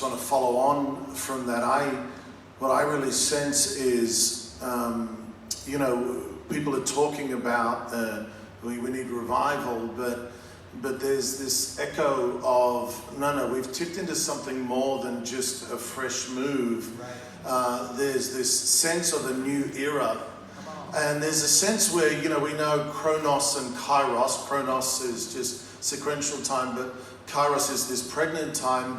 just want to follow on from that. What I really sense is, people are talking about we need revival, but there's this echo of no, we've tipped into something more than just a fresh move. Right. There's this sense of a new era. And there's a sense where, we know Chronos and Kairos. Chronos is just sequential time, but Kairos is this pregnant time.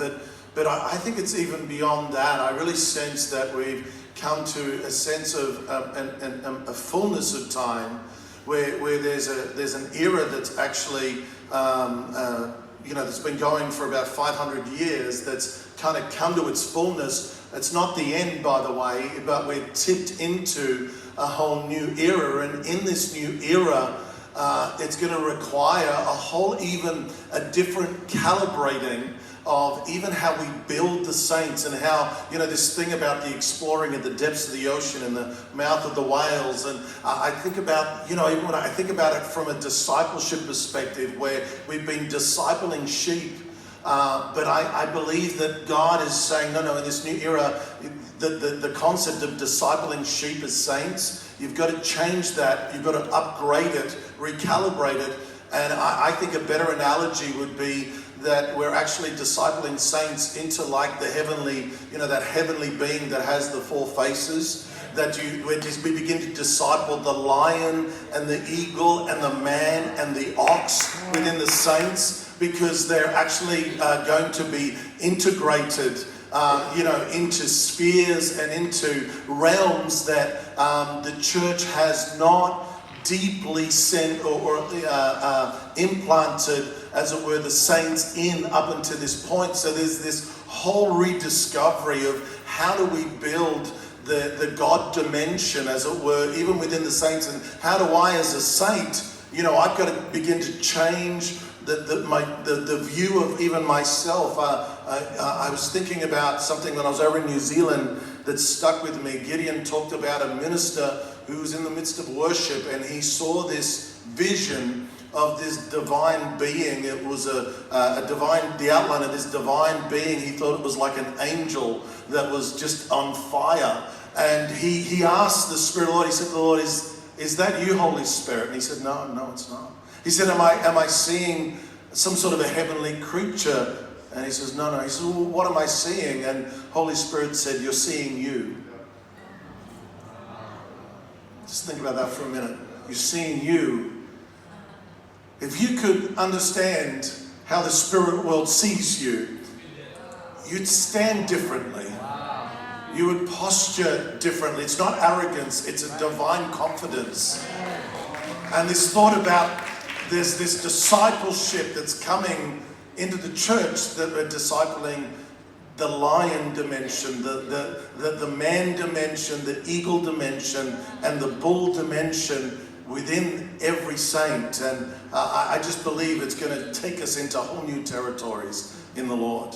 But I think it's even beyond that. I really sense that we've come to a sense of a fullness of time where there's an era that's actually, that's been going for about 500 years, that's kind of come to its fullness. It's not the end, by the way, but we're tipped into a whole new era, and in this new era, it's going to require a different calibrating of even how we build the saints, and how, this thing about the exploring of the depths of the ocean and the mouth of the whales. And I think about, even when I think about it from a discipleship perspective, where we've been discipling sheep, but I believe that God is saying, no, in this new era, the concept of discipling sheep as saints, you've got to change that. You've got to upgrade it, recalibrate it. And I think a better analogy would be that we're actually discipling saints into like the heavenly, that heavenly being that has the four faces. We begin to disciple the lion and the eagle and the man and the ox within the saints, because they're actually going to be integrated into spheres and into realms that the church has not deeply sent or implanted, as it were, the saints in up until this point. So there's this whole rediscovery of how do we build the God dimension, as it were, even within the saints, and how do I, as a saint, I've got to begin to change the view of even myself. I was thinking about something when I was over in New Zealand that stuck with me. Gideon talked about a minister who was in the midst of worship, and he saw this vision of this divine being. It was the outline of this divine being. He thought it was like an angel that was just on fire. And he asked the Spirit of the Lord, he said to the Lord, is that you, Holy Spirit? And he said, no, it's not. He said, am I seeing some sort of a heavenly creature? And he says, no. He said, well, what am I seeing? And Holy Spirit said, you're seeing you. Just think about that for a minute. You're seeing you. If you could understand how the spirit world sees you, you'd stand differently. You would posture differently. It's not arrogance, it's a divine confidence. And this thought about there's this discipleship that's coming into the church, that we're discipling the lion dimension, the man dimension, the eagle dimension, and the bull dimension within every saint. And I just believe it's going to take us into whole new territories in the Lord.